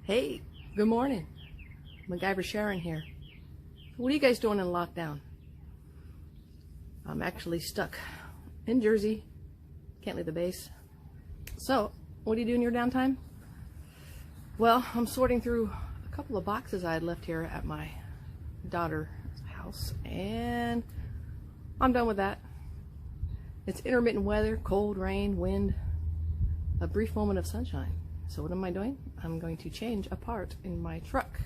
Hey, good morning. MacGyver Sharon here. What are you guys doing in lockdown? I'm actually stuck in Jersey. Can't leave the base. So, what do you do in your downtime? Well, I'm sorting through a couple of boxes I had left here at my daughter's house, and I'm done with that. It's intermittent weather, cold, rain, wind, a brief moment of sunshine. So what am I doing? I'm going to change a part in my truck.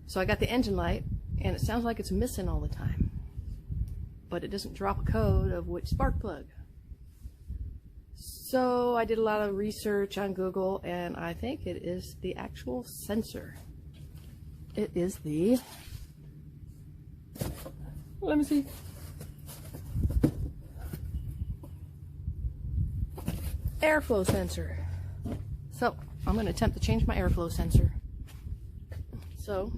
So I got the engine light, and it sounds like it's missing all the time, but it doesn't drop a code of which spark plug. So I did a lot of research on Google, and I think it is the actual sensor. It is the, let me see, airflow sensor. So I'm going to attempt to change my airflow sensor. So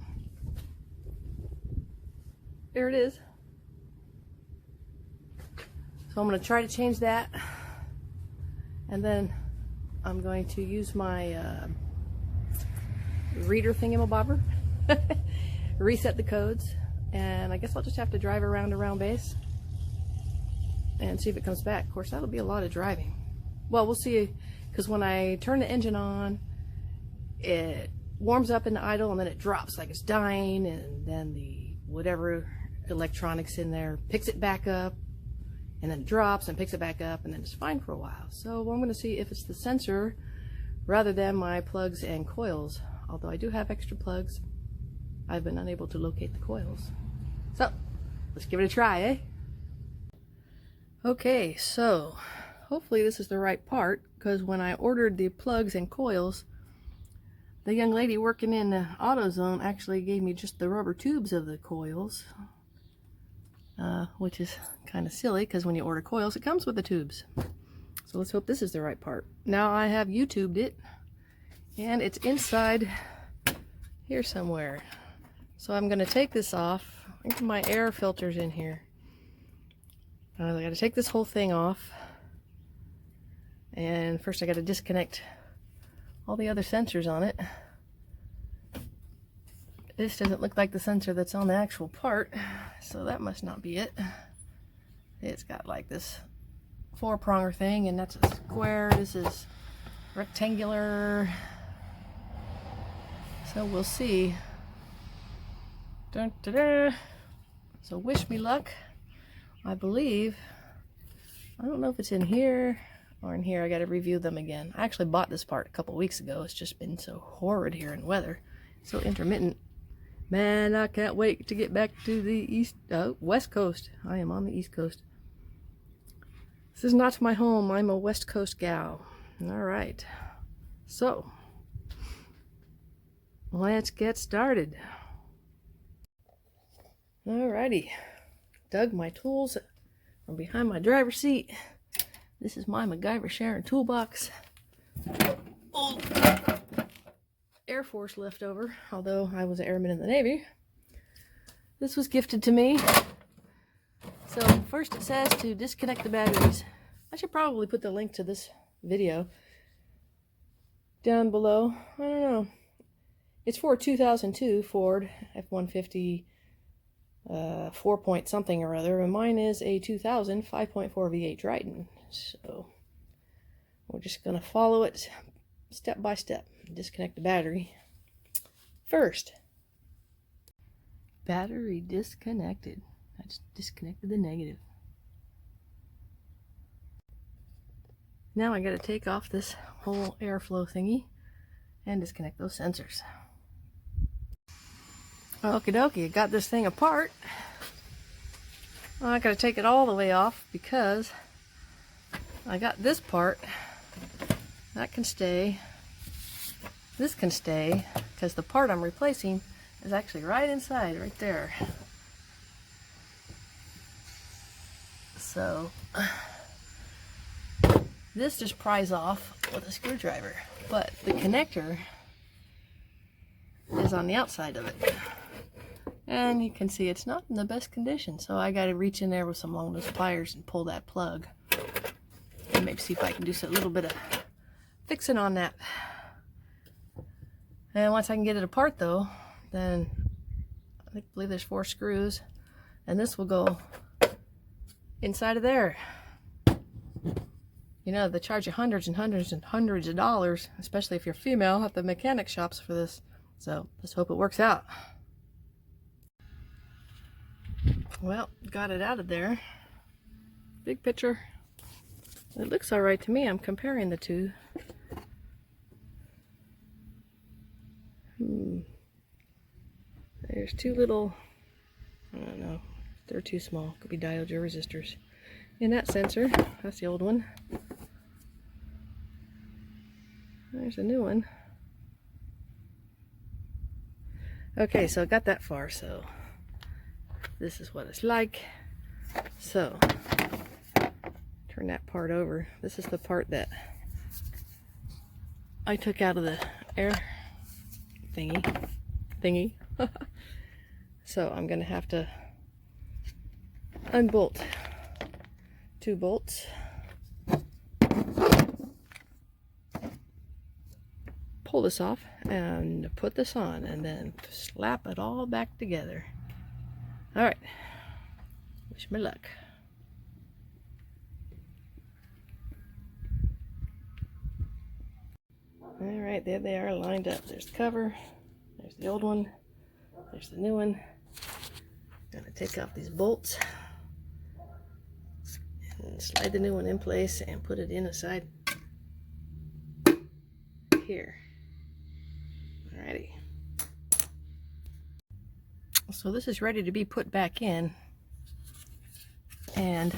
there it is. So I'm going to try to change that, and then I'm going to use my reader thingamabobber, reset the codes, and I guess I'll just have to drive around base and see if it comes back. Of course, that'll be a lot of driving. Well, we'll see, because when I turn the engine on, it warms up in the idle, and then it drops like it's dying, and then the whatever electronics in there picks it back up, and then it drops and picks it back up, and then it's fine for a while. So I'm going to see if it's the sensor rather than my plugs and coils. Although I do have extra plugs, I've been unable to locate the coils. So let's give it a try, eh? Okay, so hopefully this is the right part, because when I ordered the plugs and coils, the young lady working in the AutoZone actually gave me just the rubber tubes of the coils, which is kind of silly, because when you order coils, it comes with the tubes. So let's hope this is the right part. Now I have YouTubed it, and it's inside here somewhere. So I'm going to take this off. I think my air filter's in here. I got to take this whole thing off. And first I got to disconnect all the other sensors on it. This doesn't look like the sensor that's on the actual part, so that must not be it. It's got like this four-pronger thing, and that's a square. This is rectangular. So we'll see. Dun, da, da. So wish me luck. I believe, I don't know if it's in here or in here. I got to review them again. I actually bought this part a couple weeks ago. It's just been so horrid here in weather, so intermittent. Man, I can't wait to get back to the west coast. I am on the east coast. This is not my home. I'm a west coast gal. All right, so let's get started. Alrighty, dug my tools from behind my driver's seat. This is my MacGyver Sharon toolbox. Old Air Force leftover, although I was an airman in the Navy. This was gifted to me. So first it says to disconnect the batteries. I should probably put the link to this video down below. I don't know. It's for a 2002 Ford F-150 4 point something or other, and mine is a 2000 5.4 V8 Triton. So we're just going to follow it step by step. Disconnect the battery first. Battery disconnected. I just disconnected the negative. Now I got to take off this whole airflow thingy and disconnect those sensors. Okie dokie, I got this thing apart. I got to take it all the way off because I got this part. That can stay. This can stay because the part I'm replacing is actually right inside, right there. So this just pries off with a screwdriver, but the connector is on the outside of it. And you can see it's not in the best condition, so I got to reach in there with some long nose pliers and pull that plug. And maybe see if I can do a little bit of fixing on that. And once I can get it apart though, then I believe there's 4 screws, and this will go inside of there. You know, they charge you hundreds and hundreds and hundreds of dollars, especially if you're female, at the mechanic shops for this. So let's hope it works out. Well, got it out of there. Big picture. It looks all right to me. I'm comparing the two. There's 2 little, I don't know, they're too small. Could be diodes or resistors. In that sensor, that's the old one. There's a new one. Okay, so I got that far, so this is what it's like. So, turn that part over. This is the part that I took out of the air thingy. So I'm gonna have to unbolt 2 bolts, pull this off and put this on, and then slap it all back together. All right, wish me luck. All right, there they are lined up. There's the cover, there's the old one, there's the new one. Gonna take off these bolts and slide the new one in place and put it inside here. Alrighty. So this is ready to be put back in, and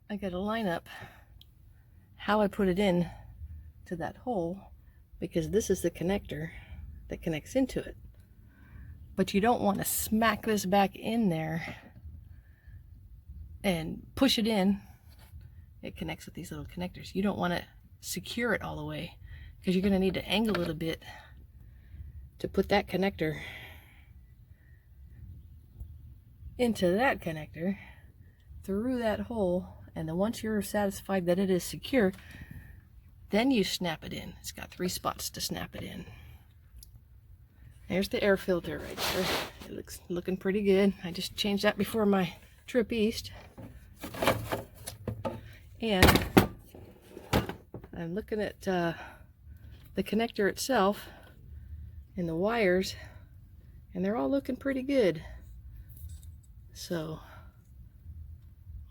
I gotta line up how I put it in to that hole, because this is the connector that connects into it. But you don't want to smack this back in there and push it in. It connects with these little connectors. You don't want to secure it all the way, because you're going to need to angle it a bit to put that connector into that connector through that hole. And then once you're satisfied that it is secure, then you snap it in. It's got 3 spots to snap it in. There's the air filter right there. It looking pretty good. I just changed that before my trip east. And I'm looking at the connector itself and the wires, and they're all looking pretty good. So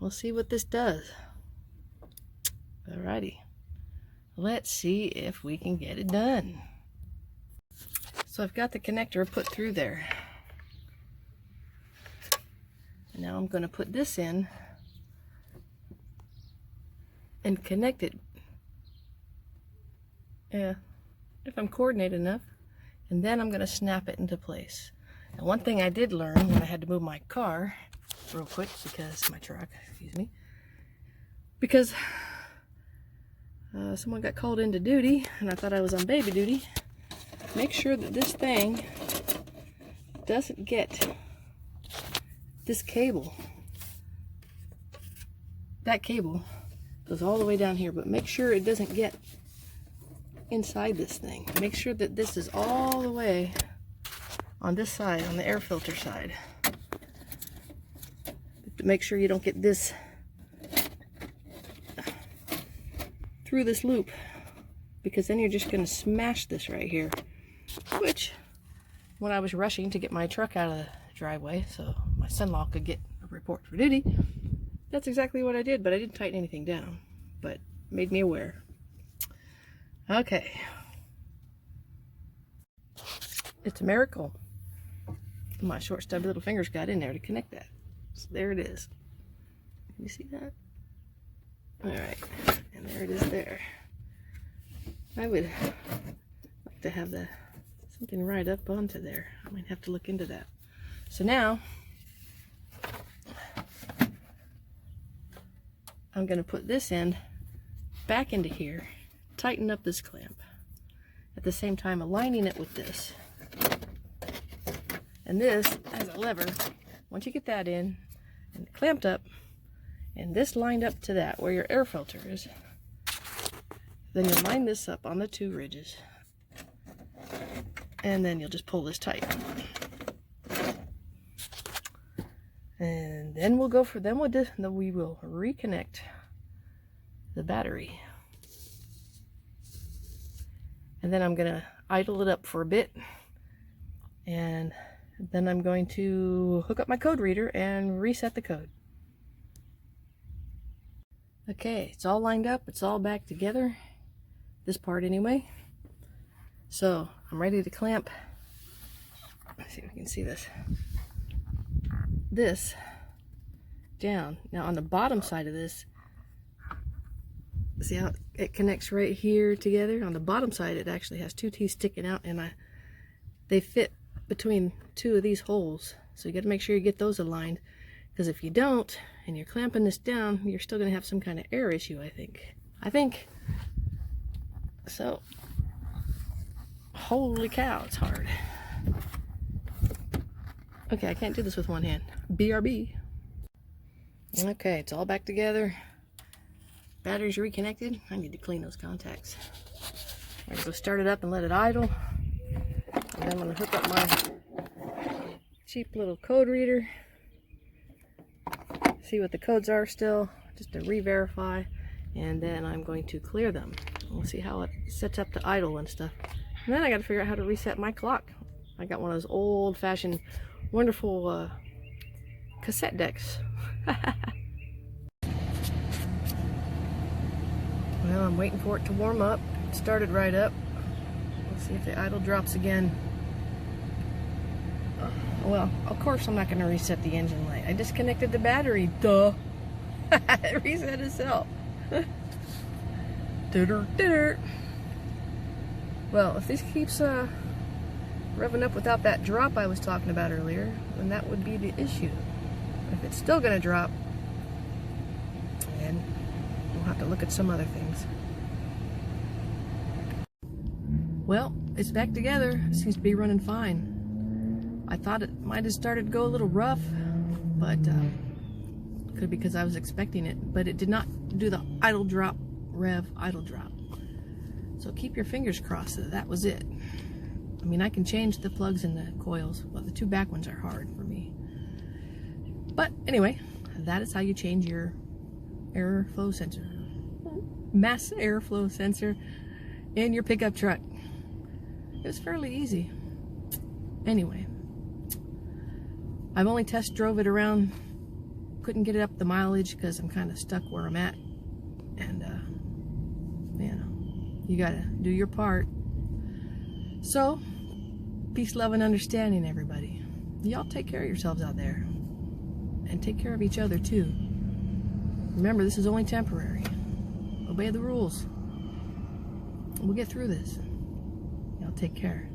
we'll see what this does. Alrighty, let's see if we can get it done. So I've got the connector put through there. And now I'm going to put this in and connect it. If I'm coordinated enough. And then I'm going to snap it into place. And one thing I did learn when I had to move my car real quick, because my truck, excuse me, because someone got called into duty and I thought I was on baby duty. Make sure that this thing doesn't get this cable. That cable goes all the way down here, but make sure it doesn't get inside this thing. Make sure that this is all the way on this side, on the air filter side. Make sure you don't get this through this loop, because then you're just going to smash this right here. Which, when I was rushing to get my truck out of the driveway so my son-in-law could get a report for duty, that's exactly what I did, but I didn't tighten anything down, but made me aware. Okay. It's a miracle my short stubby little fingers got in there to connect that. So there it is. Can you see that? Alright, and there it is there. I would like to have something right up onto there. I might have to look into that. So now I'm going to put this end back into here, tighten up this clamp, at the same time aligning it with this. And this has a lever. Once you get that in and clamped up, and this lined up to that where your air filter is, then you line this up on the 2 ridges and then you'll just pull this tight. And then we'll go for then we will reconnect the battery. And then I'm gonna idle it up for a bit, and then I'm going to hook up my code reader and reset the code. Okay, it's all lined up, it's all back together, this part anyway. So I'm ready to clamp. Let's see if we can see this down. Now on the bottom side of this, see how it connects right here together? On the bottom side it actually has two teeth sticking out, and they fit between two of these holes. So you got to make sure you get those aligned, because if you don't and you're clamping this down, you're still going to have some kind of air issue, I think. So holy cow, it's hard. Okay, I can't do this with one hand. BRB. Okay, it's all back together. Batteries reconnected. I need to clean those contacts. I'm going to go start it up and let it idle. And then I'm going to hook up my cheap little code reader. See what the codes are still, just to re-verify. And then I'm going to clear them. We'll see how it sets up to idle and stuff. And then I got to figure out how to reset my clock. I got one of those old-fashioned, wonderful cassette decks. Well, I'm waiting for it to warm up. It started right up. Let's see if the idle drops again. Well, of course I'm not going to reset the engine light. I disconnected the battery. Duh. It reset itself. Well, if this keeps revving up without that drop I was talking about earlier, then that would be the issue. If it's still going to drop, then we'll have to look at some other things. Well, it's back together. It seems to be running fine. I thought it might have started to go a little rough, but could be because I was expecting it. But it did not do the idle drop, rev, idle drop. So keep your fingers crossed that that was it. I mean, I can change the plugs and the coils, but the two back ones are hard for me. But anyway, that is how you change your airflow sensor, mass airflow sensor in your pickup truck. It was fairly easy. Anyway, I've only test drove it around, couldn't get it up the mileage because I'm kind of stuck where I'm at, and you know, you gotta do your part. So peace, love, and understanding, everybody. Y'all take care of yourselves out there, and take care of each other too. Remember, this is only temporary. Obey the rules. We'll get through this. Y'all take care.